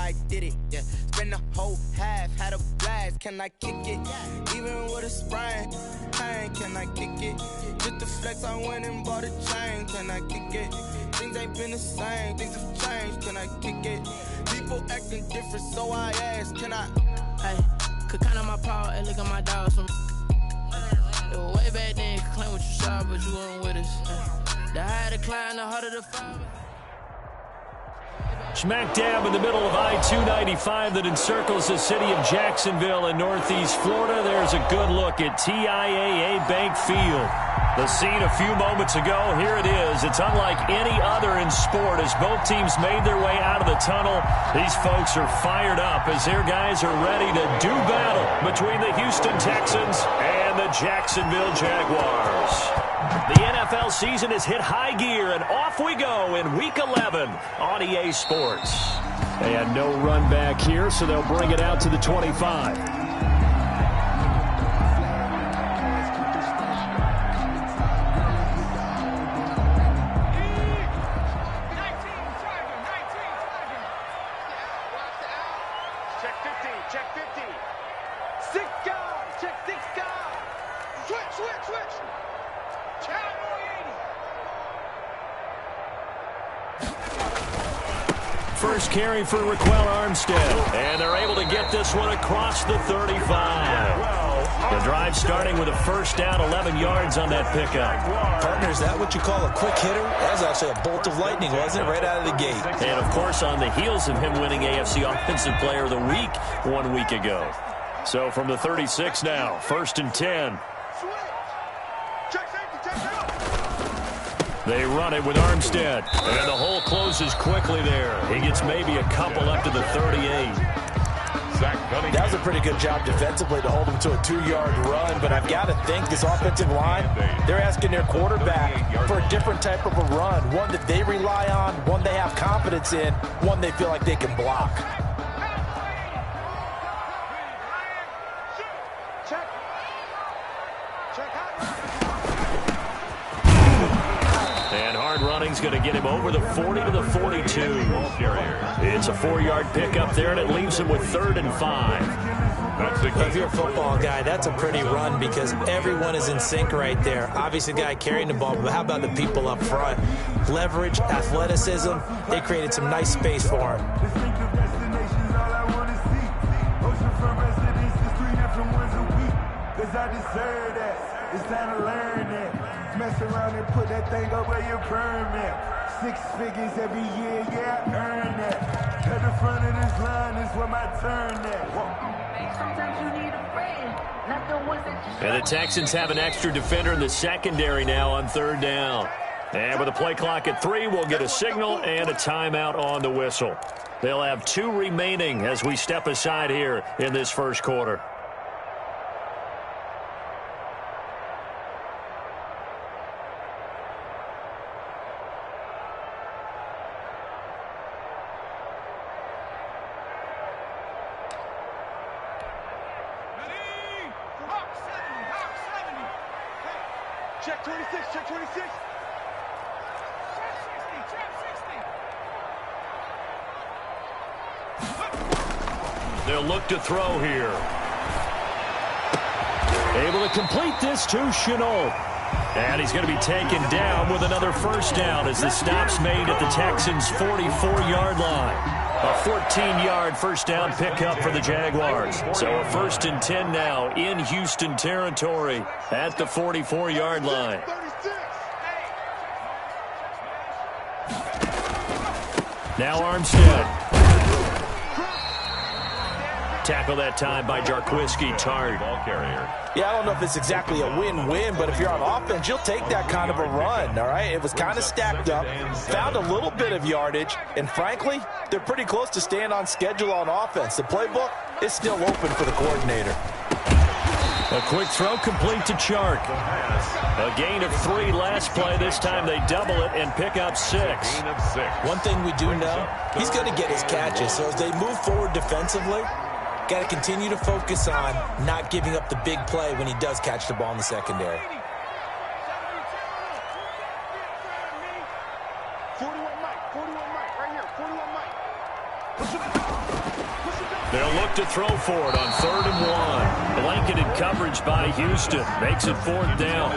I did it. Yeah, spend the whole half, had a blast. Can I kick it? Even with a sprain, pain, can I kick it? Just the flex, I went and bought a chain. Can I kick it? Things ain't been the same, things have changed. Can I kick it? People acting different, so I ask, can I? Hey, could count on my power and look at my dogs from. It was way back then, could claim what you saw, but you weren't with us. The higher the climb, the harder the fall. Smack dab in the middle of I-295 that encircles the city of Jacksonville in northeast Florida. There's a good look at TIAA Bank Field. The scene a few moments ago, here it is. It's unlike any other in sport as both teams made their way out of the tunnel. These folks are fired up as their guys are ready to do battle between the Houston Texans and the Jacksonville Jaguars. The NFL season has hit high gear, and off we go in Week 11 on EA Sports. They had no run back here, so they'll bring it out to the 25. First carry for Raquel Armstead, and they're able to get this one across the 35. The drive starting with a first down, 11 yards on that pickup. Partner, is that what you call a quick hitter? That was actually a bolt of lightning, wasn't it, right out of the gate? And, of course, on the heels of him winning AFC Offensive Player of the Week 1 week ago. So from the 36 now, 1st and 10. They run it with Armstead, and the hole closes quickly there. He gets maybe a couple up to the 38. That was a pretty good job defensively to hold him to a 2-yard run, but I've got to think this offensive line, they're asking their quarterback for a different type of a run, one that they rely on, one they have confidence in, one they feel like they can block. Running's going to get him over the 40 to the 42. It's a 4-yard pickup there, and it leaves him with 3rd and 5. If you're a football guy, that's a pretty run because everyone is in sync right there. Obviously, the guy carrying the ball, but how about the people up front? Leverage, athleticism, they created some nice space for him. It's time to learn that. Mess around and put that thing up where you burn that. 6 figures every year, yeah, I earn that. At the front of this line is where my turn at. Sometimes you need a friend, not the ones that you. And the Texans have an extra defender in the secondary now on 3rd down. And with the play clock at 3, we'll get a signal and a timeout on the whistle. They'll have 2 remaining as we step aside here in this first quarter. Check 26, check 26. They'll look to throw here. Able to complete this to Shenault. And he's going to be taken down with another first down as the stop's made at the Texans' 44-yard line. A 14-yard first down pickup for the Jaguars. So a 1st and 10 now in Houston territory at the 44-yard line. Now Armstead. Tackle that time by Jarquiski Tartt. Ball carrier. Yeah, I don't know if it's exactly a win-win, but if you're on offense, you'll take that kind of a run, all right? It was kind of stacked up, found a little bit of yardage, and frankly, they're pretty close to staying on schedule on offense. The playbook is still open for the coordinator. A quick throw complete to Chark. A gain of 3 last play. This time they double it and pick up 6. One thing we do know, he's going to get his catches. So as they move forward defensively, got to continue to focus on not giving up the big play when he does catch the ball in the secondary. 41 Mike, right here, 41 Mike. They'll look to throw for it on 3rd and 1. Blanketed coverage by Houston. Makes it 4th down.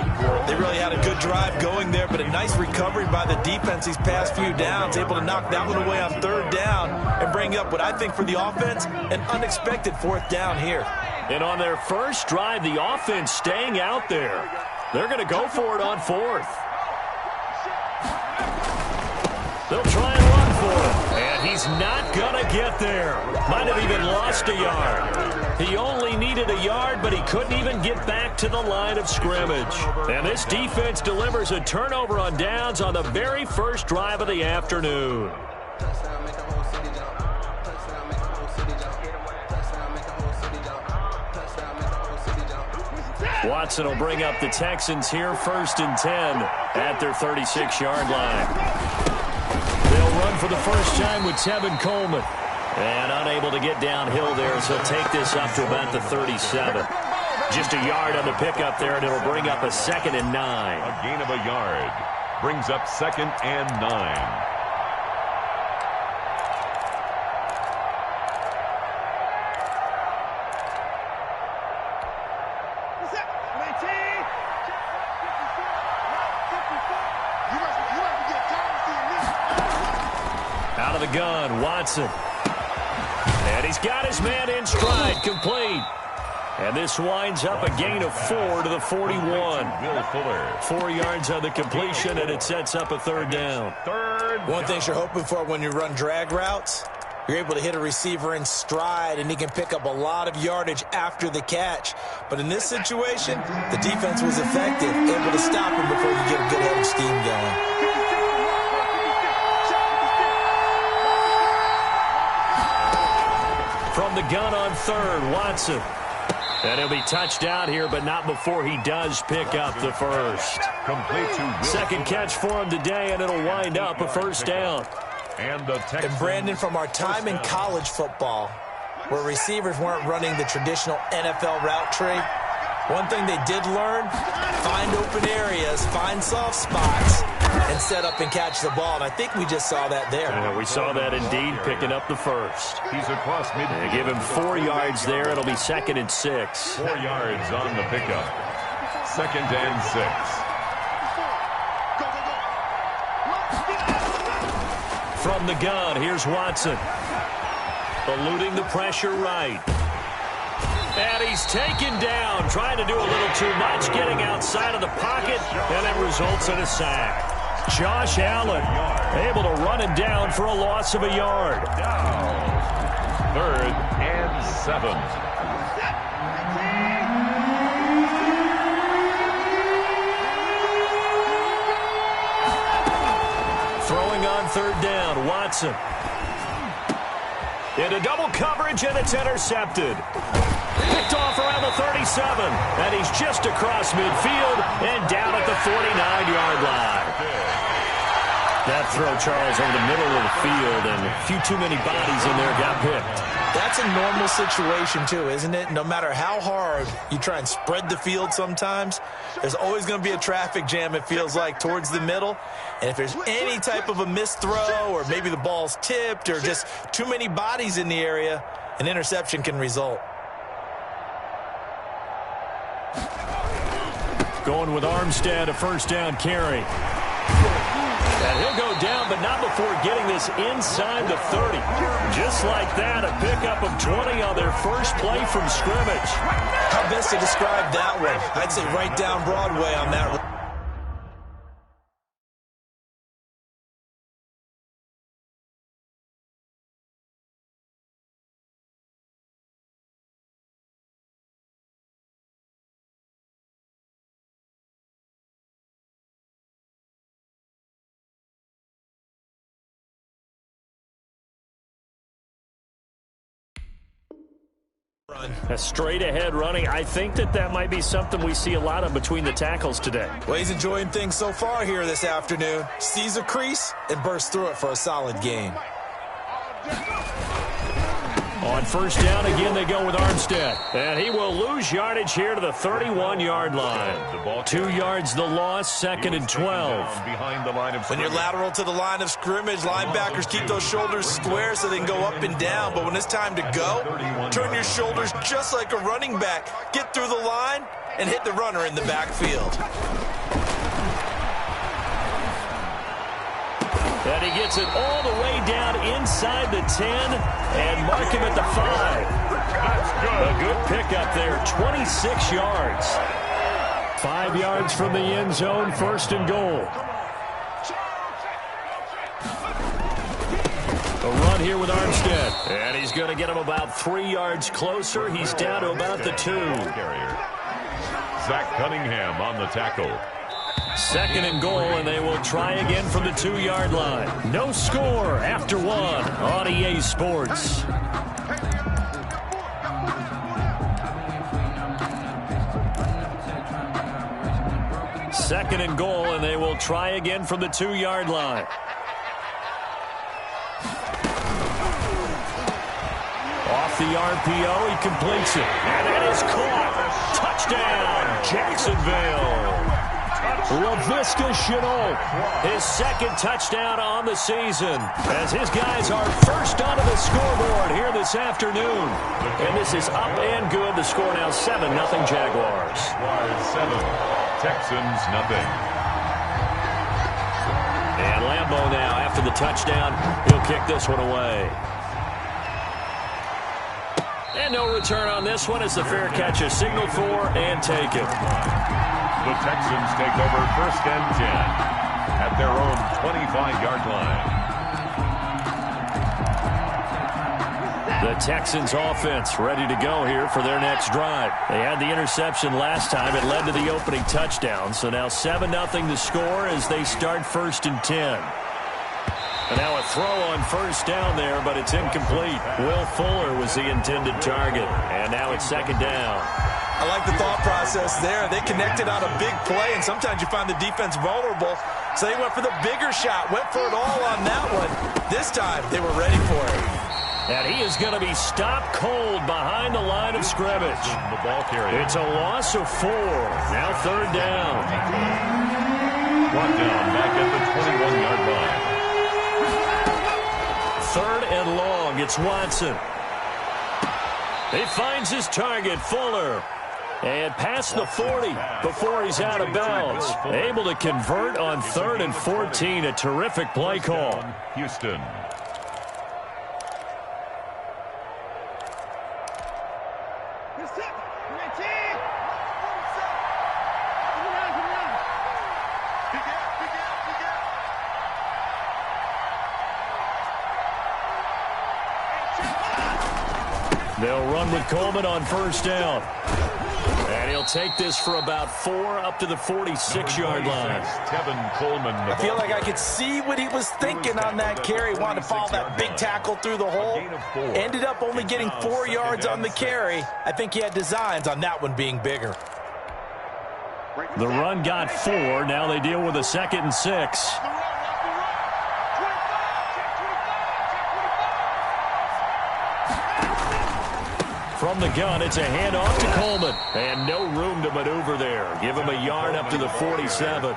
They really had a good drive going there, but a nice recovery by the defense these past few downs. Able to knock that one away on 3rd down and bring up what I think for the offense, an unexpected 4th down here. And on their first drive, the offense staying out there. They're going to go for it on 4th. They'll try and run for it. And he's not going to get there. Might have even lost a yard. He only needed a yard, but he couldn't even get back to the line of scrimmage. And this defense delivers a turnover on downs on the very first drive of the afternoon. Watson will bring up the Texans here, 1st and 10 at their 36-yard line. They'll run for the first time with Tevin Coleman. And unable to get downhill there, so he'll take this up to about the 37. Just a yard on the pickup there, and it'll bring up a 2nd and 9. A gain of a yard brings up 2nd and 9. Out of the gun, Watson. And he's got his man in stride, complete. And this winds up a gain of 4 to the 41. Will Fuller. 4 yards on the completion, and it sets up a 3rd down. One thing you're hoping for when you run drag routes, you're able to hit a receiver in stride, and he can pick up a lot of yardage after the catch. But in this situation, the defense was effective, able to stop him before you get a good head of steam going. From the gun on 3rd, Watson. And he'll be touched out here, but not before he does pick up the first. Complete to Will 2nd catch for him today, and it'll wind up a 1st down. And the Texans. And Brandon, from our time in college football, where receivers weren't running the traditional NFL route tree, one thing they did learn, find open areas, find soft spots, and set up and catch the ball. And I think we just saw that there. Yeah, we saw that indeed, picking up the first. He's across midfield. They give him 4 yards there. It'll be 2nd and 6. 4 yards on the pickup. 2nd and 6. From the gun, here's Watson. Eluding the pressure right. And he's taken down, trying to do a little too much, getting outside of the pocket, and it results in a sack. Josh Allen able to run him down for a loss of a yard. Down. 3rd and 7. Throwing on 3rd down, Watson. Into double coverage, and it's intercepted. Picked off around the 37, and he's just across midfield and down at the 49-yard line. That throw, Charles, over the middle of the field, and a few too many bodies in there got picked. That's a normal situation, too, isn't it? No matter how hard you try and spread the field sometimes, there's always going to be a traffic jam, it feels like, towards the middle. And if there's any type of a missed throw, or maybe the ball's tipped, or just too many bodies in the area, an interception can result. Going with Armstead, a 1st down carry. And he'll go down, but not before getting this inside the 30. Just like that, a pickup of 20 on their first play from scrimmage. How best to describe that one? I'd say right down Broadway on that. A straight-ahead running. I think that might be something we see a lot of between the tackles today. Well, he's enjoying things so far here this afternoon. Sees a crease and bursts through it for a solid gain. On On first down, again, they go with Armstead. And he will lose yardage here to the 31-yard line. 2 yards the loss, 2nd and 12. When you're lateral to the line of scrimmage, linebackers keep those shoulders square so they can go up and down. But when it's time to go, turn your shoulders just like a running back. Get through the line and hit the runner in the backfield. And he gets it all the way down inside the 10 and mark him at the 5. A good pickup there, 26 yards. 5 yards from the end zone, 1st and goal. A run here with Armstead. And he's going to get him about 3 yards closer. He's down to about the 2. Zach Cunningham on the tackle. 2nd and goal, and they will try again from the 2-yard line. No score after 1 on EA Sports. Second and goal, and they will try again from the 2-yard line. Off the RPO, he completes it. And it is caught. Touchdown, Jacksonville. Laviska Shenault, his 2nd touchdown on the season, as his guys are first onto the scoreboard here this afternoon. And this is up and good. The score now 7-0 Jaguars. 7, Texans nothing. And Lambeau now, after the touchdown, he'll kick this one away. And no return on this one as the fair catch is signaled for and taken. The Texans take over 1st and 10 at their own 25-yard line. The Texans offense ready to go here for their next drive. They had the interception last time. It led to the opening touchdown. So now 7-0 the score as they start 1st and 10. And now a throw on first down there, but it's incomplete. Will Fuller was the intended target. And now it's 2nd down. I like the thought process there. They connected on a big play, and sometimes you find the defense vulnerable. So they went for the bigger shot, went for it all on that one. This time, they were ready for it. And he is going to be stopped cold behind the line of scrimmage. The ball carrier. It's a loss of 4. Now 3rd down. Brought down back at the 21-yard line. 3rd and long. It's Watson. He finds his target, Fuller. And past the 40 before he's out of bounds. Able to convert on 3rd and 14. A terrific play call. Houston. They'll run with Coleman on first down. And he'll take this for about 4 up to the 46-yard line. Tevin Coleman. I feel like I could see what he was thinking on that carry. Wanted to follow that big tackle through the hole. Ended up only getting 4 yards on the carry. I think he had designs on that one being bigger. The run got 4. Now they deal with a 2nd and 6. From the gun, it's a handoff to Coleman. And no room to maneuver there. Give him a yard up to the 47.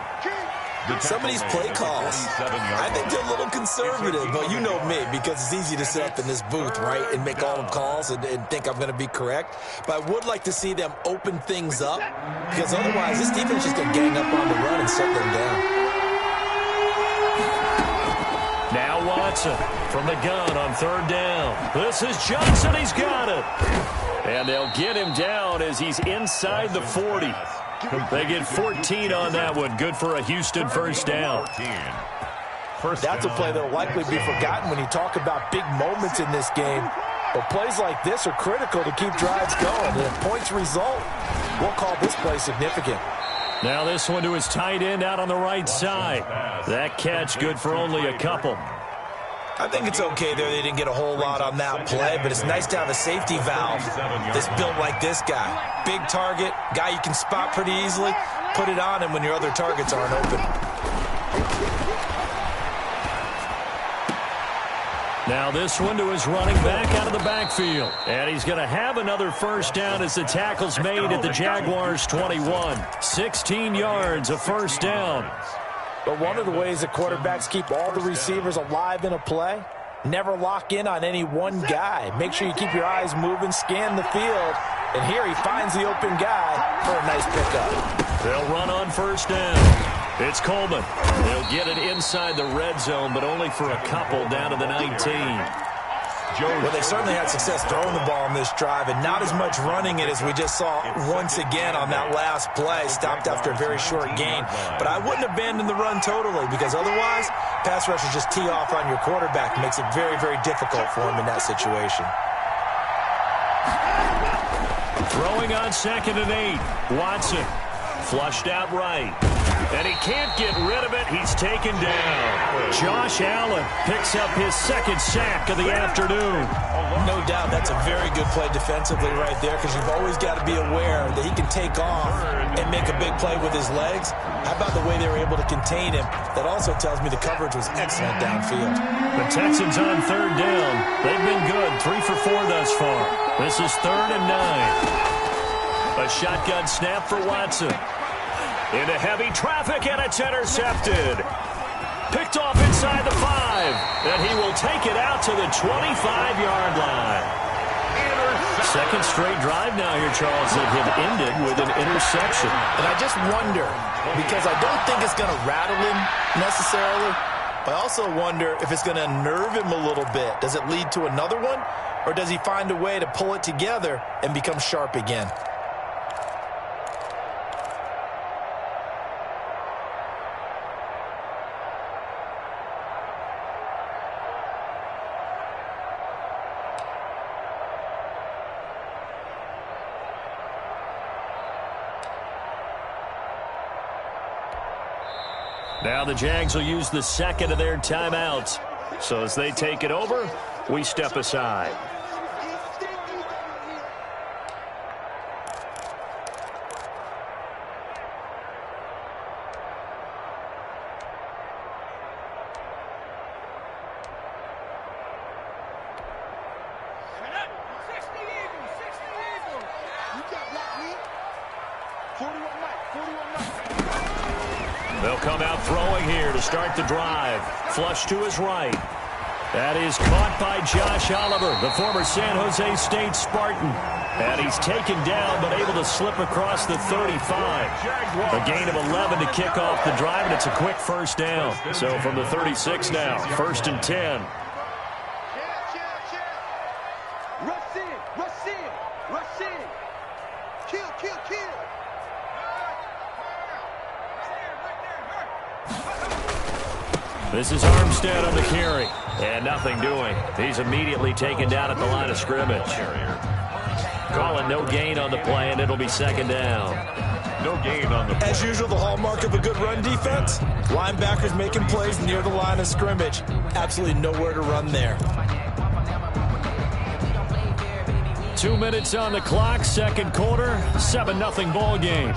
Some of these play calls, I think they're a little conservative, but you know me, because it's easy to sit up in this booth, right, and make all the calls and think I'm going to be correct. But I would like to see them open things up, because otherwise this defense is just going to gang up on the run and shut them down. Now Watson from the gun on 3rd down. This is Johnson. He's got it. And they'll get him down as he's inside the 40. They get 14 on that one. Good for a Houston first down. That's a play that will likely be forgotten when you talk about big moments in this game. But plays like this are critical to keep drives going. And if points result, we'll call this play significant. Now this one to his tight end out on the right side. That catch good for only a couple. I think it's okay there. They didn't get a whole lot on that play, but it's nice to have a safety valve that's built like this guy. Big target, guy you can spot pretty easily. Put it on him when your other targets aren't open. Now this one to his running back out of the backfield. And he's going to have another first down as the tackle's made at the Jaguars' 21. 16 yards, a first down. But one of the ways that quarterbacks keep all the receivers alive in a play, never lock in on any one guy. Make sure you keep your eyes moving, scan the field. And here he finds the open guy for a nice pickup. They'll run on first down. It's Coleman. They'll get it inside the red zone, but only for a couple down to the 19. Well, they certainly had success throwing the ball on this drive and not as much running it as we just saw once again on that last play. Stopped after a very short gain. But I wouldn't abandon the run totally because otherwise, pass rushers just tee off on your quarterback. It makes it very, very difficult for him in that situation. Throwing on 2nd and 8. Watson flushed out right. And he can't get rid of it. He's taken down. Josh Allen picks up his 2nd sack of the afternoon. No doubt that's a very good play defensively right there because you've always got to be aware that he can take off and make a big play with his legs. How about the way they were able to contain him? That also tells me the coverage was excellent downfield. The Texans on 3rd down. They've been good. 3 for 4 thus far. This is 3rd and 9. A shotgun snap for Watson. Into heavy traffic, and it's intercepted. Picked off inside the 5, and he will take it out to the 25-yard line. Second straight drive now here, Charles, that have ended with an interception. And I just wonder, because I don't think it's going to rattle him necessarily, but I also wonder if it's going to unnerve him a little bit. Does it lead to another one, or does he find a way to pull it together and become sharp again? Now the Jags will use the 2nd of their timeouts. So as they take it over, we step aside. They'll come out throwing here to start the drive. Flush to his right. That is caught by Josh Oliver, the former San Jose State Spartan. And he's taken down, but able to slip across the 35. A gain of 11 to kick off the drive, and it's a quick first down. So from the 36 now, 1st and 10. This is Armstead on the carry. And nothing doing. He's immediately taken down at the line of scrimmage. Calling no gain on the play, and it'll be 2nd down. No gain on the play. As usual, the hallmark of a good run defense, linebackers making plays near the line of scrimmage. Absolutely nowhere to run there. 2 minutes on the clock, 2nd quarter, 7-0 ball game.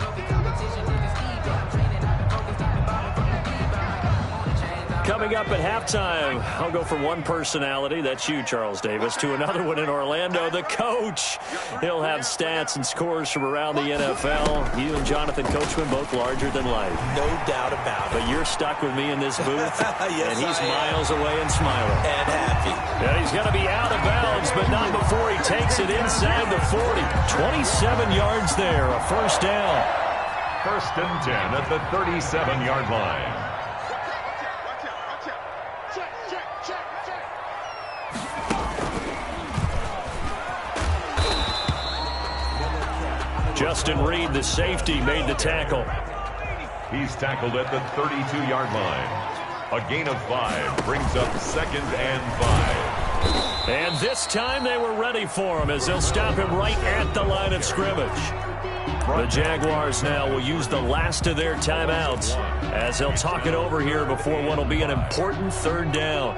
Coming up at halftime, I'll go from one personality, that's you, Charles Davis, to another one in Orlando, the coach. He'll have stats and scores from around the NFL. You and Jonathan Coachman both larger than life. No doubt about it. But you're stuck with me in this booth, yes, and he's miles away and smiling. And happy. And he's going to be out of bounds, but not before he takes it inside the 40. 27 yards there, a first down. 1st and 10 at the 37-yard line. Justin Reed, the safety, made the tackle. He's tackled at the 32-yard line. A gain of 5 brings up 2nd and 5. And this time they were ready for him as they'll stop him right at the line of scrimmage. The Jaguars now will use the last of their timeouts as they'll talk it over here before what will be an important 3rd down.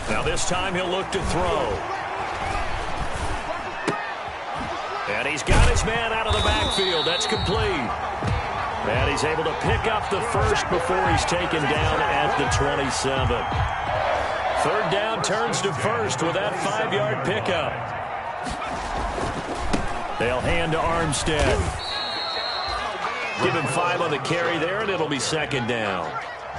Now this time he'll look to throw. And he's got his man out of the backfield. That's complete. And he's able to pick up the first before he's taken down at the 27. Third down turns to first with that 5-yard pickup. They'll hand to Armstead. Give him 5 on the carry there, and it'll be second down.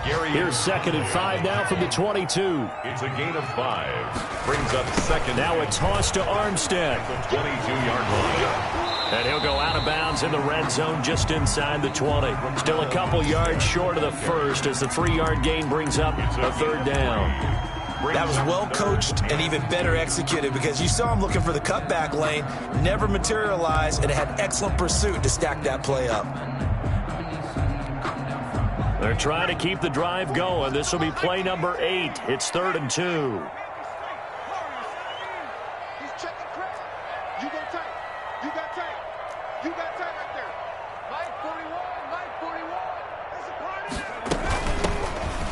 Here's 2nd and 5 now from the 22. It's a gain of 5. Brings up second. Now a toss to Armstead. The 22-yard line. And he'll go out of bounds in the red zone just inside the 20. Still a couple yards short of the first as the 3-yard gain brings up a third down. That was well coached and even better executed because you saw him looking for the cutback lane, never materialized, and had excellent pursuit to stack that play up. They're trying to keep the drive going. This will be play number 8. It's 3rd and 2.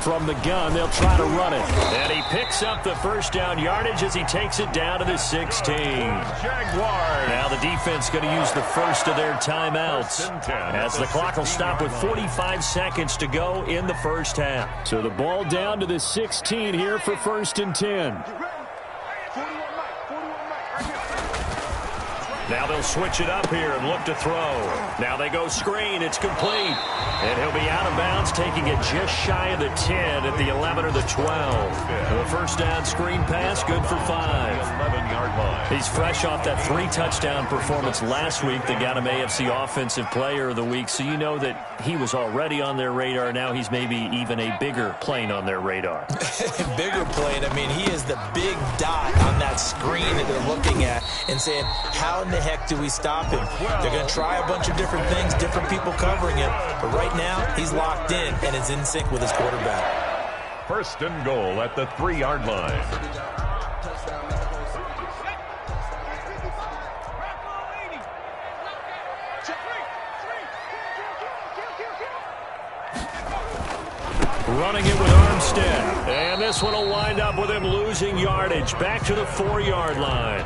From the gun, they'll try to run it. And he picks up the first down yardage as he takes it down to the 16. Jaguars. Now the defense going to use the first of their timeouts as the clock will stop with 45 seconds to go in the first half. So the ball down to the 16 here for 1st and 10. Now they'll switch it up here and look to throw. Now they go screen. It's complete. And he'll be out of bounds, taking it just shy of the 10 at the 11 or the 12. The first down screen pass, good for 5. 11-yard line. He's fresh off that 3-touchdown performance last week that got him AFC Offensive Player of the Week. So you know that he was already on their radar. Now he's maybe even a bigger plane on their radar. Bigger plane. I mean, he is the big dot on that screen that they're looking at and saying, how in the heck do we stop him? They're going to try a bunch of different things, different people covering him. But right now, he's locked in and is in sync with his quarterback. 1st and goal at the 3-yard line. Running it with Armstead. And this one will wind up with him losing yardage. Back to the 4-yard line.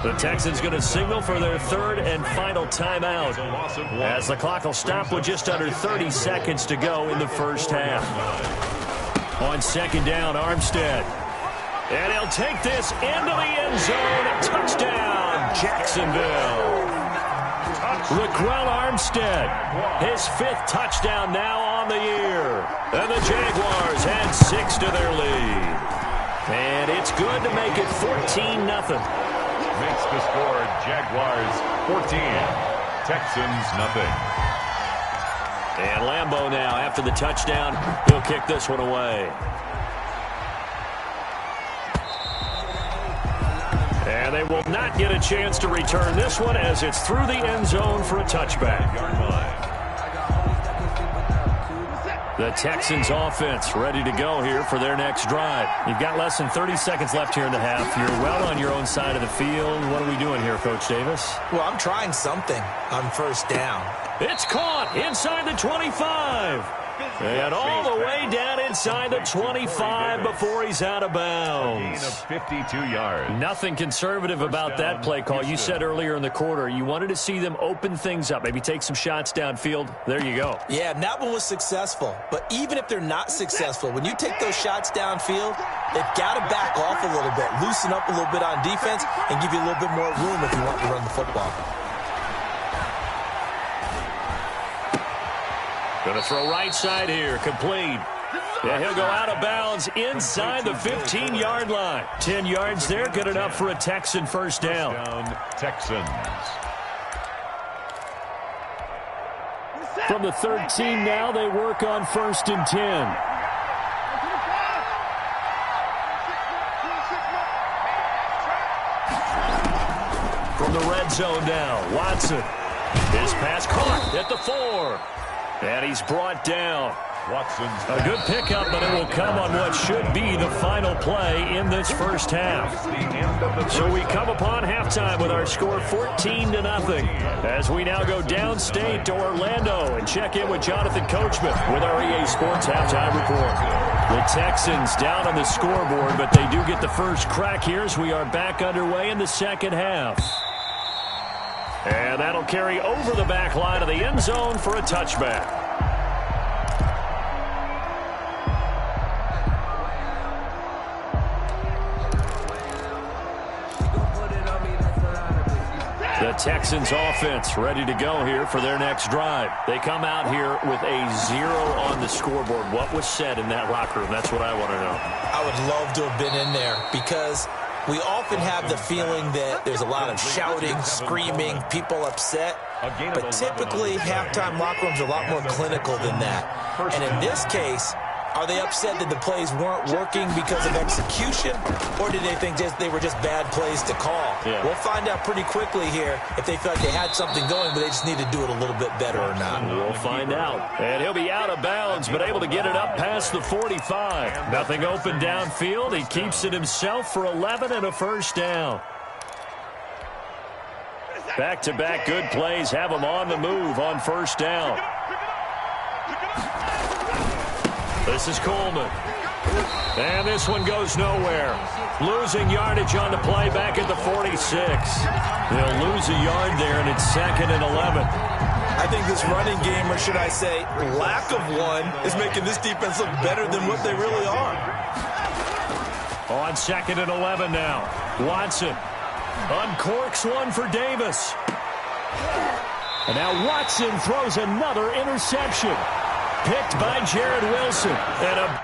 The Texans going to signal for their 3rd and final timeout as the clock will stop with just under 30 seconds to go in the first half. On 2nd down, Armstead. And he'll take this into the end zone. Touchdown, Jacksonville. Raquel Armstead, his 5th touchdown now on the year. And the Jaguars add 6 to their lead. And it's good to make it 14-0. Makes the score Jaguars 14, Texans nothing. And Lambeau now, after the touchdown, he'll kick this one away. And they will not get a chance to return this one as it's through the end zone for a touchback. The Texans offense ready to go here for their next drive. You've got less than 30 seconds left here in the half. You're well on your own side of the field. What are we doing here, Coach Davis? Well, I'm trying something on 1st down. It's caught inside the 25. And all the way down inside the 25 before he's out of bounds. Gain of 52 yards. Nothing conservative about that play call. You said earlier in the quarter you wanted to see them open things up, maybe take some shots downfield. There you go. Yeah, and that one was successful. But even if they're not successful, when you take those shots downfield, they've got to back off a little bit, loosen up a little bit on defense, and give you a little bit more room if you want to run the football. Going to throw right side here, complete. Yeah, he'll go out of bounds inside the 15-yard line. 10 yards there, good enough for a Texan first down. Texans. From the 13 now, they work on 1st and 10. From the red zone now, Watson. His pass caught at the 4. And he's brought down. A good pickup, but it will come on what should be the final play in this first half. So we come upon halftime with our score 14-0 as we now go downstate to Orlando and check in with Jonathan Coachman with our EA Sports Halftime Report. The Texans down on the scoreboard, but they do get the first crack here as we are back underway in the second half. And that'll carry over the back line of the end zone for a touchback. The Texans offense ready to go here for their next drive. They come out here with a 0 on the scoreboard. What was said in that locker room? That's what I want to know. I would love to have been in there because we often have the feeling that there's a lot of shouting, screaming, people upset. But typically, halftime locker rooms are a lot more clinical than that. And in this case, are they upset that the plays weren't working because of execution, or did they think they were just bad plays to call? Yeah. We'll find out pretty quickly here if they felt like they had something going, but they just need to do it a little bit better or not. We'll find out. And he'll be out of bounds, but able to get it up past the 45. Nothing open downfield. He keeps it himself for 11 and a first down. Back-to-back good plays have him on the move on first down. This is Coleman. And this one goes nowhere. Losing yardage on the play back at the 46. They'll lose a yard there, and it's 2nd and 11. I think this running game, or should I say lack of one, is making this defense look better than what they really are. On 2nd and 11 now. Watson uncorks one for Davis. And now Watson throws another interception. Picked by Jared Wilson. And a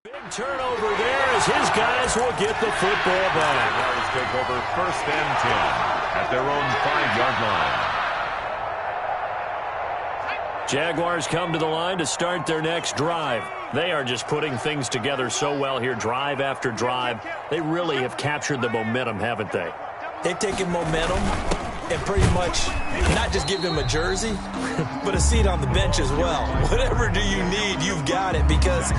big turnover there as his guys will get the football back. Jaguars take over 1st and 10 at their own 5-yard line. Jaguars come to the line to start their next drive. They are just putting things together so well here, drive after drive. They really have captured the momentum, haven't they? They've taken momentum and pretty much not just give him a jersey, but a seat on the bench as well. Whatever do you need, you've got it, because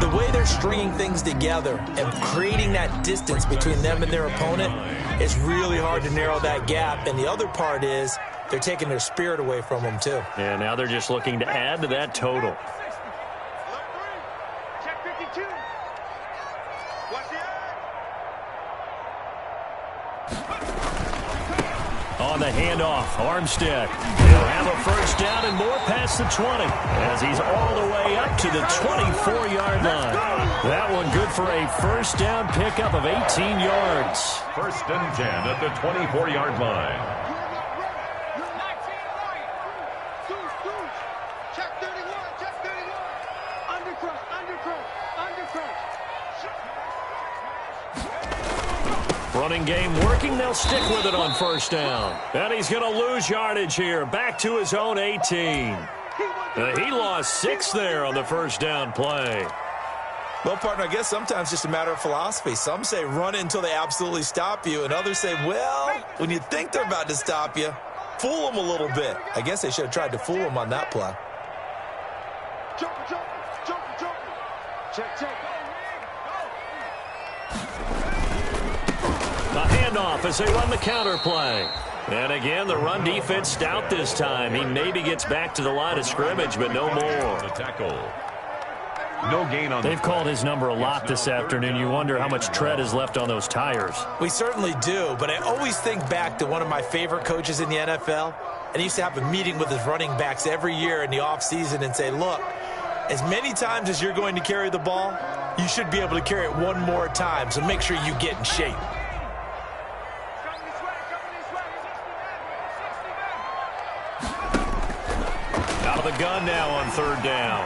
the way they're stringing things together and creating that distance between them and their opponent, it's really hard to narrow that gap. And the other part is they're taking their spirit away from them, too. Yeah, now they're just looking to add to that total. On the handoff, Armstead. He'll have a first down and more past the 20 as he's all the way up to the 24-yard line. That one good for a first down pickup of 18 yards. 1st and 10 at the 24-yard line. Check 31. Undercross. Running game working. They'll stick with it on first down. And he's going to lose yardage here. Back to his own 18. He lost 6 there on the first down play. Well, partner, I guess sometimes it's just a matter of philosophy. Some say run until they absolutely stop you, and others say, well, when you think they're about to stop you, fool them a little bit. I guess they should have tried to fool them on that play. Jump. Check. The handoff as they run the counter play. And again, the run defense stout this time. He maybe gets back to the line of scrimmage, but no more. The tackle. No gain on. They've called his number a lot this afternoon. You wonder how much tread is left on those tires. We certainly do, but I always think back to one of my favorite coaches in the NFL, and he used to have a meeting with his running backs every year in the offseason and say, look, as many times as you're going to carry the ball, you should be able to carry it one more time, so make sure you get in shape. Out of the gun now on third down.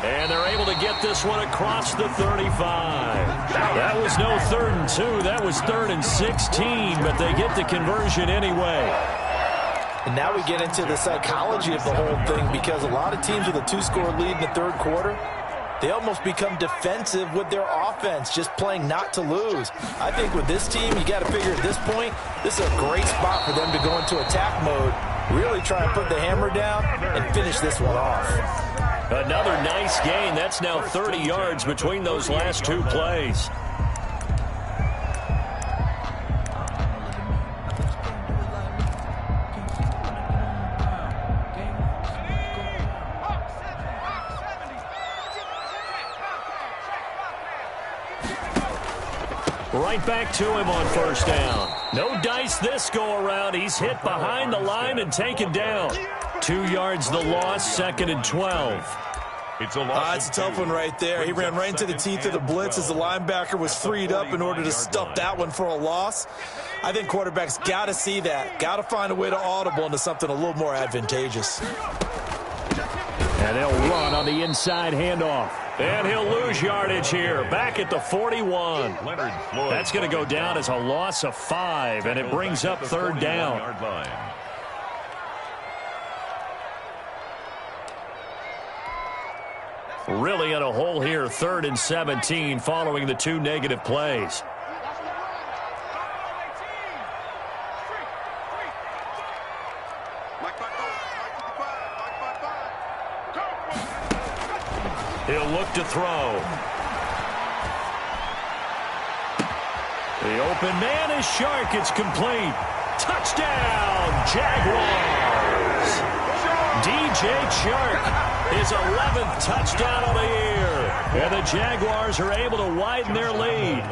And they're able to get this one across the 35. That was no 3rd and 2. That was 3rd and 16, but they get the conversion anyway. And now we get into the psychology of the whole thing, because a lot of teams with a 2-score lead in the third quarter, they almost become defensive with their offense, just playing not to lose. I think with this team, you got to figure at this point, this is a great spot for them to go into attack mode, really try and put the hammer down and finish this one off. Another nice gain. That's now 30 yards between those last two plays. Right back to him on first down. No dice this go around. He's hit behind the line and taken down. 2 yards the loss, 2nd and 12. It's a tough one right there. He ran right into the teeth of the blitz as the linebacker was freed up in order to stuff that one for a loss. I think quarterbacks got to see that. Got to find a way to audible into something a little more advantageous. And they'll run on the inside handoff. And he'll lose yardage here. Back at the 41. That's going to go down as a loss of 5, and it brings up third down. Really in a hole here, 3rd and 17 following the 2 negative plays. He'll look to throw. The open man is Shark. It's complete. Touchdown, Jaguars. DJ Chark. His 11th touchdown of the year. And the Jaguars are able to widen their lead.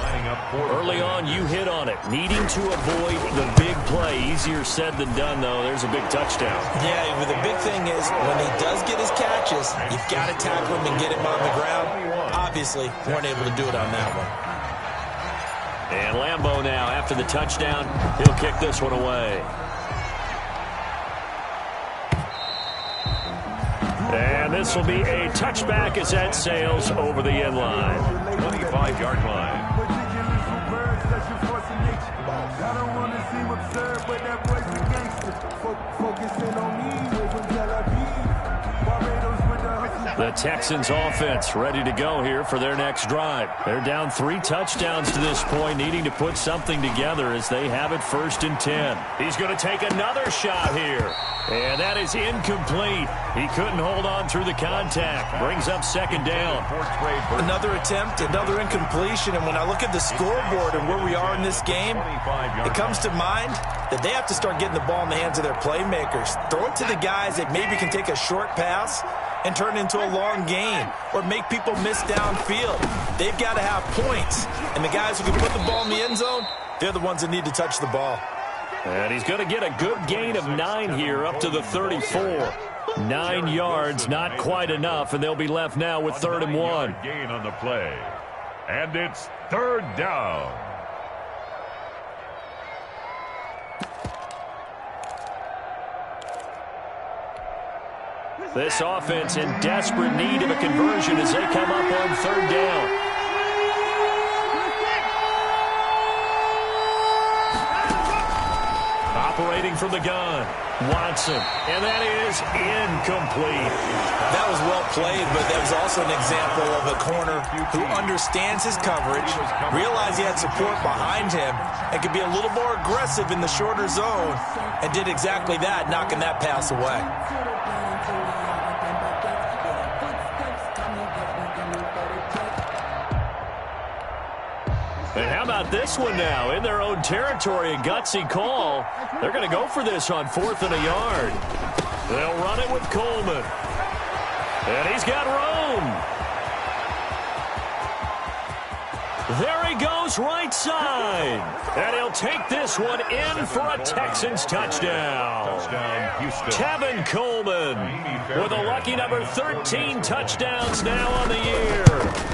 Early on, you hit on it. Needing to avoid the big play. Easier said than done, though. There's a big touchdown. Yeah, but the big thing is when he does get his catches, you've got to tackle him and get him on the ground. Obviously, weren't able to do it on that one. And Lambeau now, after the touchdown, he'll kick this one away. And this will be a touchback as that sails over the end line. 25-yard line. I don't want to seem absurd, but that boy's a gangster. Focusing on me, live in Tel Aviv. Barbados with the hustle. The Texans offense ready to go here for their next drive. They're down 3 touchdowns to this point, needing to put something together as they have it 1st and 10. He's going to take another shot here. And that is incomplete. He couldn't hold on through the contact. Brings up 2nd down. Another attempt, another incompletion. And when I look at the scoreboard and where we are in this game, it comes to mind that they have to start getting the ball in the hands of their playmakers. Throw it to the guys that maybe can take a short pass and turn it into a long gain or make people miss downfield. They've got to have points. And the guys who can put the ball in the end zone, they're the ones that need to touch the ball. And he's going to get a good gain of 9 here up to the 34. 9 yards, not quite enough, and they'll be left now with 3rd and 1. Gain on the play. And it's 3rd down. This offense in desperate need of a conversion as they come up on 3rd down. Operating from the gun, Watson, and that is incomplete. That was well played, but that was also an example of a corner who understands his coverage, realized he had support behind him, and could be a little more aggressive in the shorter zone, and did exactly that, knocking that pass away. And how about this one now? In their own territory, a gutsy call. They're going to go for this on 4th and a yard. They'll run it with Coleman. And he's got room. There he goes right side. And he'll take this one in for a Texans touchdown. Touchdown, Houston. Tevin Coleman with a lucky number 13 touchdowns now on the year.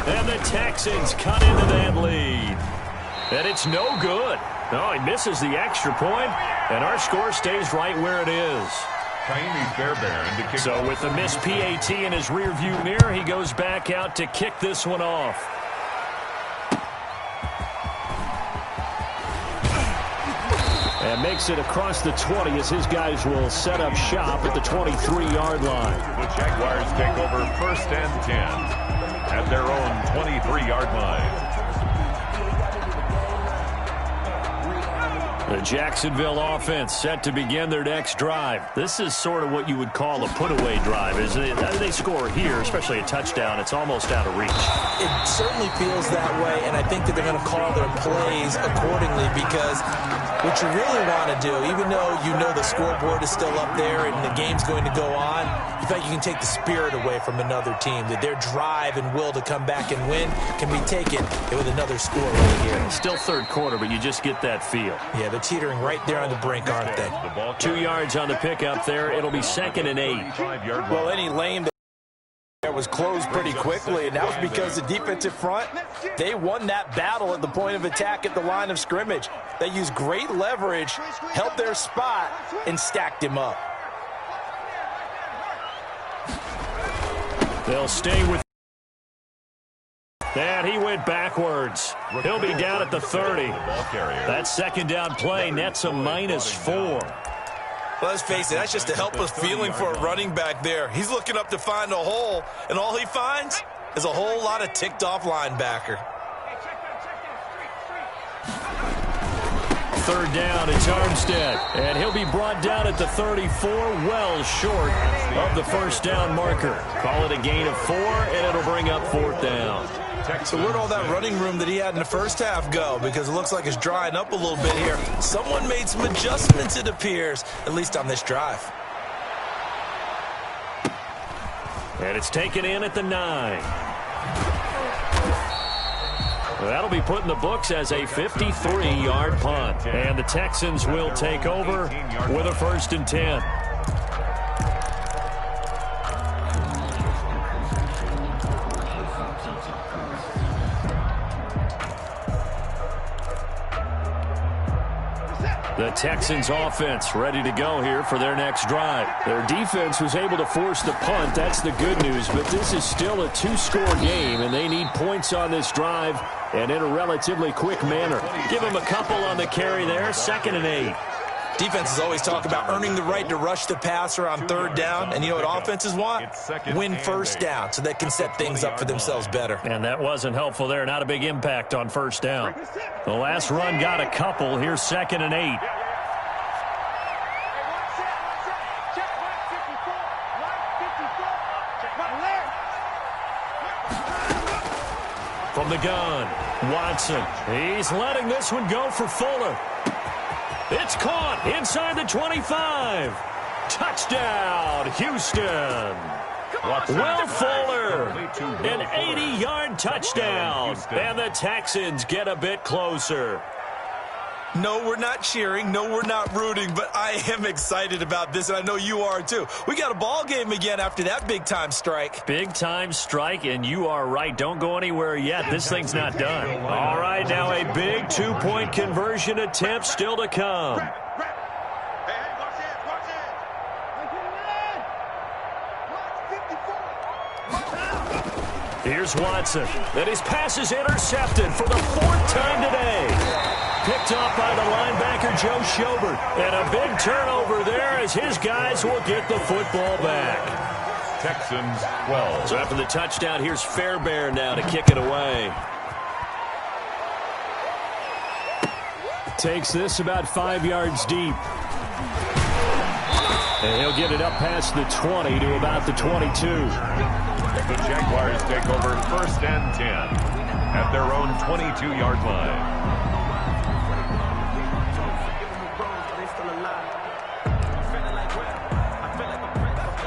And the Texans cut into that lead. And it's no good. No, he misses the extra point, and our score stays right where it is. Kaimi Fairbairn to kick. So with the missed PAT in his rearview mirror, he goes back out to kick this one off. And makes it across the 20 as his guys will set up shop at the 23-yard line. The Jaguars take over 1st and 10 at their own 23-yard line. The Jacksonville offense set to begin their next drive. This is sort of what you would call a put-away drive. As they score here, especially a touchdown, it's almost out of reach. It certainly feels that way, and I think that they're going to call their plays accordingly because what you really want to do, even though you know the scoreboard is still up there and the game's going to go on, in fact, you can take the spirit away from another team, that their drive and will to come back and win can be taken with another score right here. Still third quarter, but you just get that feel. Yeah, they're teetering right there on the brink, aren't they? 2 yards on the pickup there. It'll be 2nd and 8. Well, any lane that was closed pretty quickly, and that was because the defensive front, they won that battle at the point of attack at the line of scrimmage. They used great leverage, held their spot, and stacked him up. They'll stay with that. He went backwards. He'll be down at the 30. That second down play nets a -4. Well, let's face it, that's just a helpless feeling for a running back there. He's looking up to find a hole, and all he finds is a whole lot of ticked-off linebacker. 3rd down, it's Armstead. And he'll be brought down at the 34, well short of the 1st down marker. Call it a gain of 4, and it'll bring up 4th down. So where'd all that running room that he had in the first half go? Because it looks like it's drying up a little bit here. Someone made some adjustments, it appears, at least on this drive. And it's taken in at the 9. That'll be put in the books as a 53-yard punt. And the Texans will take over with a 1st and 10. The Texans offense ready to go here for their next drive. Their defense was able to force the punt. That's the good news, but this is still a 2-score game, and they need points on this drive and in a relatively quick manner. Give them a couple on the carry there, 2nd and 8. Defenses always talk about earning the right to rush the passer on 3rd down, and you know what offenses want? Win 1st down so they can set things up for themselves better. And that wasn't helpful there. Not a big impact on 1st down. The last run got a couple. Here's 2nd and 8. From the gun, Watson. He's letting this one go for Fuller. It's caught inside the 25. Touchdown, Houston. Will Fuller, an 80-yard touchdown. And the Texans get a bit closer. No, we're not cheering. No, we're not rooting, but I am excited about this, and I know you are too. We got a ball game again after that big-time strike. Big-time strike, and you are right. Don't go anywhere yet. This thing's not done. All right, now a big 2-point conversion attempt still to come. Here's Watson. And his pass is intercepted for the 4th time today. Picked off by the linebacker, Joe Schobert. And a big turnover there as his guys will get the football back. Texans 12. So after the touchdown, here's Fairbairn now to kick it away. Takes this about 5 yards deep. And he'll get it up past the 20 to about the 22. The Jaguars take over 1st and 10 at their own 22-yard line.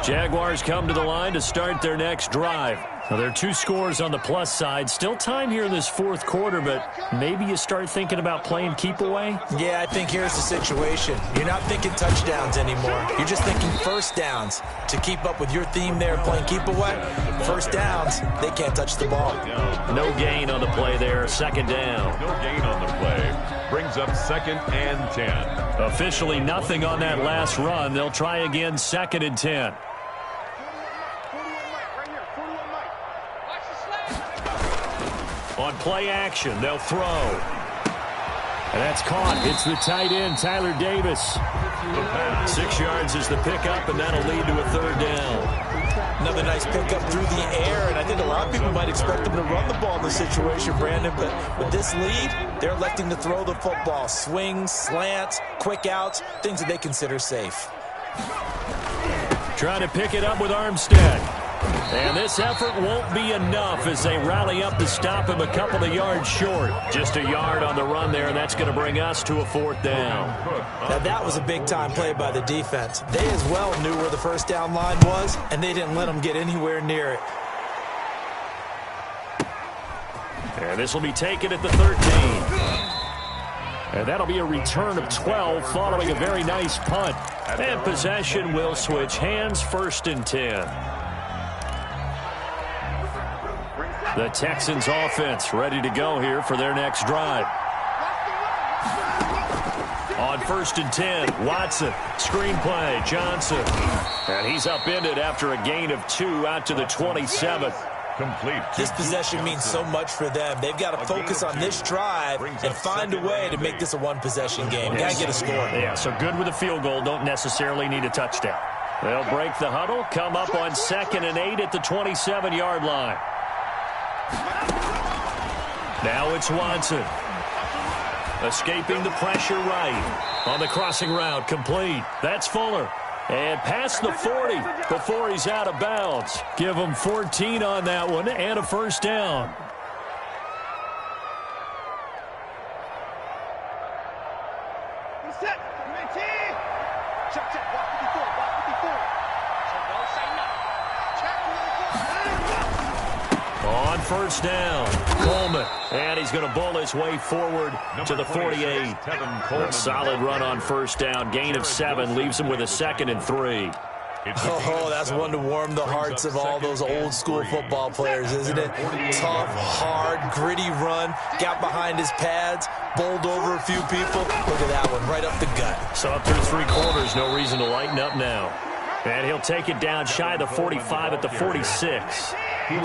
Jaguars come to the line to start their next drive. Now, there are 2 scores on the plus side. Still time here in this fourth quarter, but maybe you start thinking about playing keep away? Yeah, I think here's the situation. You're not thinking touchdowns anymore. You're just thinking first downs. To keep up with your theme there, playing keep away, first downs, they can't touch the ball. No gain on the play there, second down. No gain on the play. Brings up 2nd and 10. Officially nothing on that last run. They'll try again, 2nd and 10. On play action, they'll throw. And that's caught. It's the tight end, Tyler Davis. 6 yards is the pickup, and that'll lead to a 3rd down. Another nice pickup through the air, and I think a lot of people might expect them to run the ball in this situation, Brandon, but with this lead, they're electing to throw the football. Swings, slants, quick outs, things that they consider safe. Trying to pick it up with Armstead. And this effort won't be enough as they rally up to stop him a couple of yards short. Just a yard on the run there, and that's going to bring us to a 4th down. Now, that was a big-time play by the defense. They as well knew where the first down line was, and they didn't let them get anywhere near it. And this will be taken at the 13. And that'll be a return of 12 following a very nice punt. And possession will switch hands, 1st and 10. The Texans offense ready to go here for their next drive. On 1st and 10, Watson, screen play, Johnson. And he's upended after a gain of 2 out to the 27. Complete. This possession means so much for them. They've got to focus on this drive and find a way to make this a one-possession game. Got to get a score. Yeah, so good with a field goal. Don't necessarily need a touchdown. They'll break the huddle, come up on 2nd and 8 at the 27-yard line. Now it's Watson. Escaping the pressure right. On the crossing route, complete. That's Fuller. And past the 40 before he's out of bounds. Give him 14 on that one and a 1st down. On 1st down, Coleman. And he's going to bowl his way forward to the 48. A solid run on 1st down. Gain of 7 leaves him with a 2nd and 3. Oh, that's one to warm the hearts of all those old-school football players, isn't it? Tough, hard, gritty run. Got behind his pads, bowled over a few people. Look at that one, right up the gut. So up through 3 quarters, no reason to lighten up now. And he'll take it down shy of the 45 at the 46.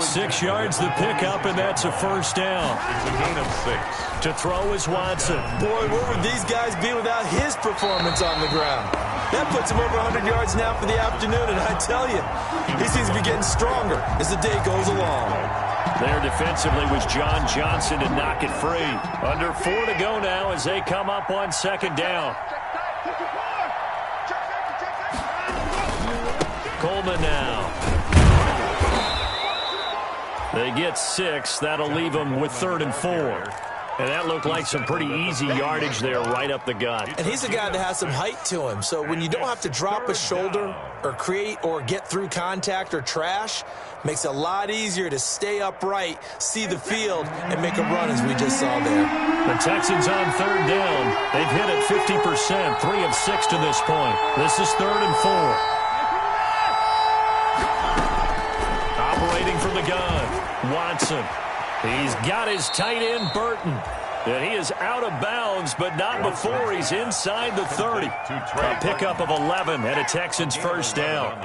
6 yards the pickup, and that's a 1st down. It's a gain of 6. To throw is Watson. Boy, where would these guys be without his performance on the ground? That puts him over 100 yards now for the afternoon, and I tell you, he seems to be getting stronger as the day goes along. There defensively was John Johnson to knock it free. Under 4 to go now as they come up on 2nd down. Coleman now. They get 6. That'll leave them with 3rd and 4. And that looked like some pretty easy yardage there right up the gut. And he's a guy that has some height to him. So when you don't have to drop a shoulder or create or get through contact or trash, makes it a lot easier to stay upright, see the field, and make a run as we just saw there. The Texans on 3rd down. They've hit it 50%, 3 of 6 to this point. This is 3rd and 4. Operating from the gun, Watson. He's got his tight end, Burton. And he is out of bounds, but not before he's inside the 30. A pickup of 11 and a Texans 1st down.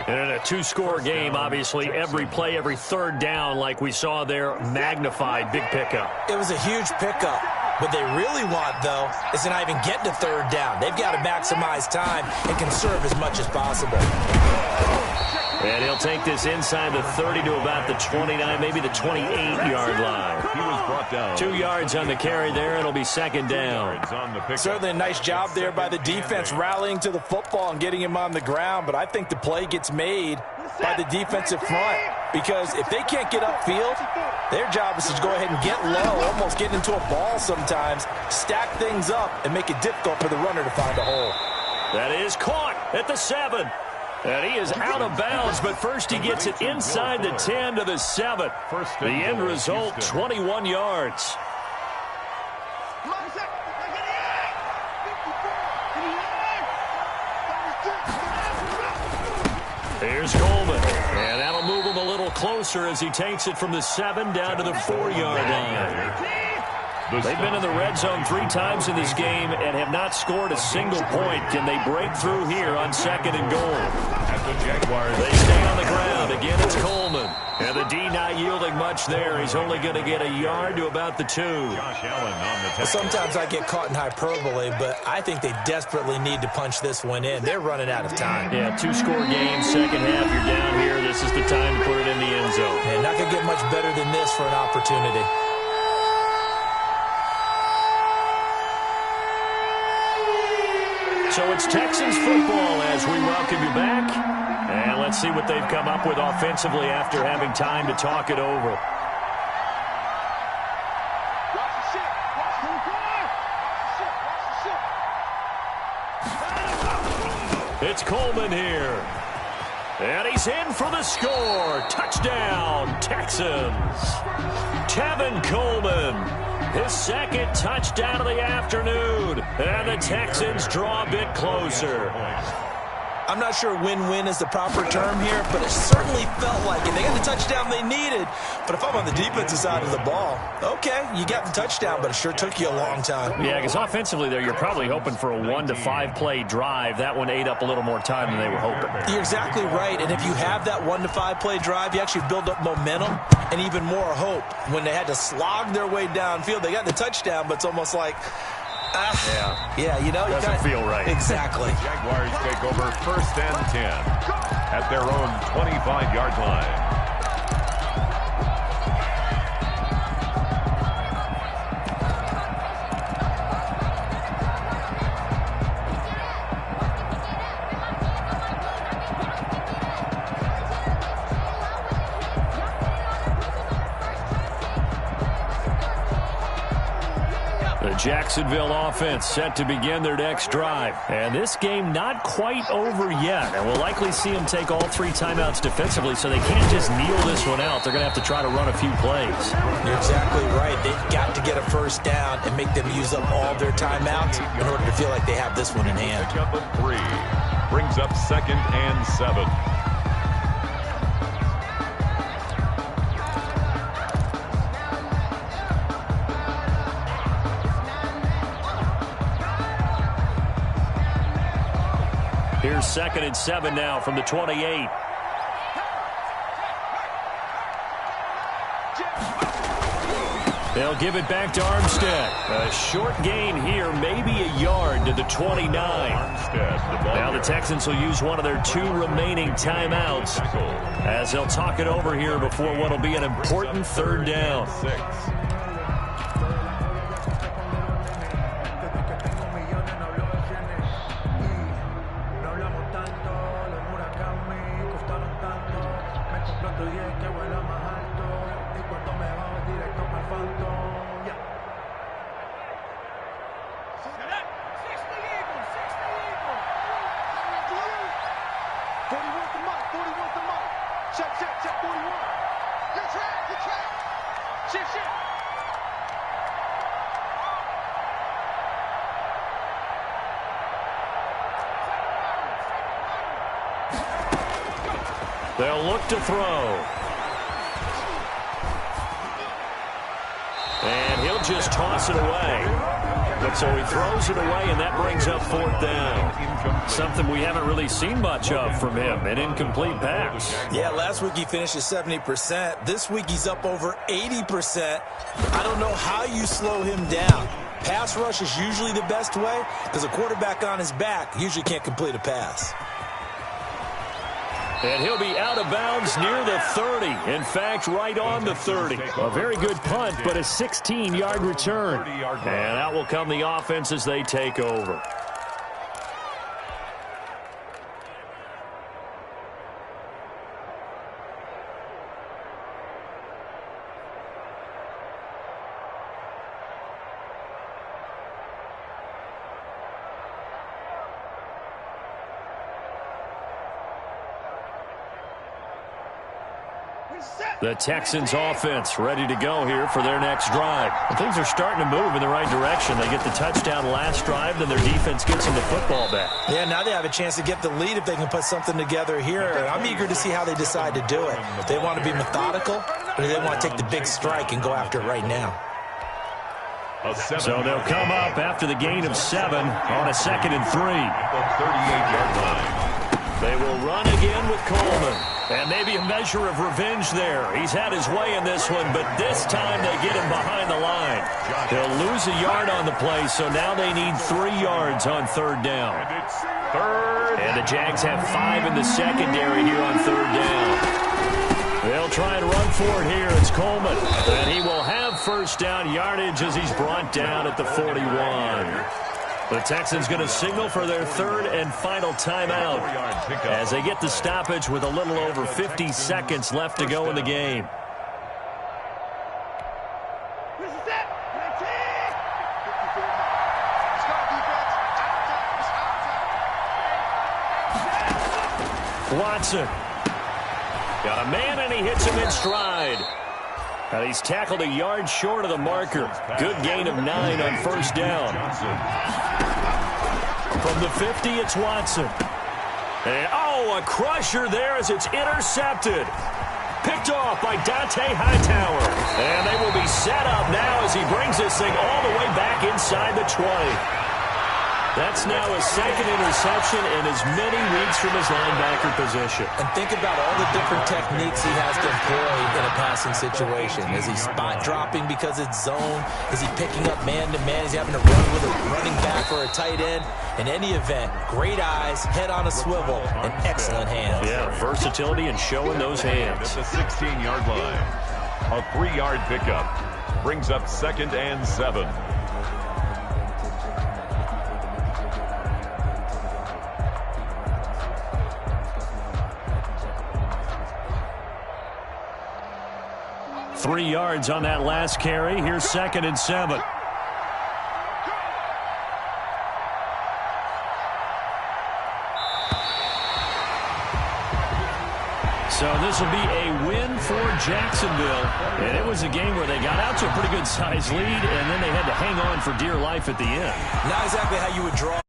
And in a 2-score game, obviously, every play, every 3rd down, like we saw there, magnified. Big pickup. It was a huge pickup. What they really want, though, is to not even get to 3rd down. They've got to maximize time and conserve as much as possible. And he'll take this inside the 30 to about the 29, maybe the 28-yard line. He was brought down. 2 yards on the carry there. It'll be 2nd down. Certainly a nice job there by the defense rallying to the football and getting him on the ground. But I think the play gets made by the defensive front. Because if they can't get upfield, their job is to go ahead and get low, almost get into a ball sometimes, stack things up, and make it difficult for the runner to find a hole. That is caught at the 7. And he is out of bounds, but first he gets it inside the 10 to the 7. The end result, 21 yards. Here's Coleman, and that'll move him a little closer as he takes it from the 7 down to the 4-yard line. They've been in the red zone 3 times in this game and have not scored a single point. Can they break through here on 2nd and goal? At the Jaguars, they stay on the ground. Again, it's Coleman. And the D not yielding much there. He's only going to get a yard to about the 2. Josh Allen on the well, sometimes I get caught in hyperbole, but I think they desperately need to punch this one in. They're running out of time. Yeah, 2-score game, second half. You're down here. This is the time to put it in the end zone. And not going to get much better than this for an opportunity. So it's Texans football as we welcome you back. And let's see what they've come up with offensively after having time to talk it over. It's Coleman here. And he's in for the score. Touchdown, Texans. Tevin Coleman. His second touchdown of the afternoon. And the Texans draw a bit closer. I'm not sure win-win is the proper term here, but it certainly felt like it. They got the touchdown they needed. But if I'm on the defensive side of the ball, okay, you got the touchdown, but it sure took you a long time. Yeah, because offensively there, you're probably hoping for a 1 to 5 play drive. That one ate up a little more time than they were hoping. You're exactly right. And if you have that 1 to 5 play drive, you actually build up momentum and even more hope. When they had to slog their way downfield, they got the touchdown, but it's almost like, yeah, you know, doesn't feel right. Exactly. Jaguars take over 1st and 10 at their own 25-yard line. Jacksonville offense set to begin their next drive. And this game not quite over yet. And we'll likely see them take all 3 timeouts defensively, so they can't just kneel this one out. They're going to have to try to run a few plays. You're exactly right. They've got to get a first down and make them use up all their timeouts in order to feel like they have this one in hand. Pick up a 3. Brings up 2nd and 7. Here's 2nd and 7 now from the 28. They'll give it back to Armstead. A short gain here, maybe a yard to the 29. Now the Texans will use one of their 2 remaining timeouts as they'll talk it over here before what will be an important 3rd down. 6. They'll look to throw. And he'll just toss it away. But so he throws it away, and that brings up 4th down. Something we haven't really seen much of from him, an incomplete pass. Yeah, last week he finished at 70%. This week he's up over 80%. I don't know how you slow him down. Pass rush is usually the best way because a quarterback on his back usually can't complete a pass. And he'll be out of bounds near the 30. In fact, right on the 30. A very good punt, but a 16-yard return. And out will come the offense as they take over. The Texans offense ready to go here for their next drive. And things are starting to move in the right direction. They get the touchdown last drive, then their defense gets them the football back. Yeah, now they have a chance to get the lead if they can put something together here. I'm eager to see how they decide to do it. If they want to be methodical, or do they want to take the big strike and go after it right now? So they'll come up after the gain of 7 on a 2nd and 3. The 38-yard line. They will run again with Coleman. And maybe a measure of revenge there. He's had his way in this one, but this time they get him behind the line. They'll lose a yard on the play, so now they need 3 yards on 3rd down. And the Jags have 5 in the secondary here on 3rd down. They'll try and run for it here. It's Coleman. And he will have 1st down yardage as he's brought down at the 41. The Texans going to signal for their 3rd and final timeout as they get the stoppage with a little over 50 seconds left to go in the game. Watson. Got a man, and he hits him in stride. And he's tackled a yard short of the marker. Good gain of 9 on 1st down. From the 50, it's Watson. And, a crusher there as it's intercepted. Picked off by Dante Hightower. And they will be set up now as he brings this thing all the way back inside the 20. That's now his 2nd interception in as many weeks from his linebacker position. And think about all the different techniques he has to employ in a passing situation. Is he spot dropping because it's zone? Is he picking up man-to-man? Is he having to run with a running back or a tight end? In any event, great eyes, head on a swivel, and excellent hands. Yeah, versatility and showing those hands. At the 16-yard line, a 3-yard pickup brings up 2nd and 7. Three yards on that last carry. Here's 2nd and 7. So this will be a win for Jacksonville. And it was a game where they got out to a pretty good-sized lead, and then they had to hang on for dear life at the end. Not exactly how you would draw.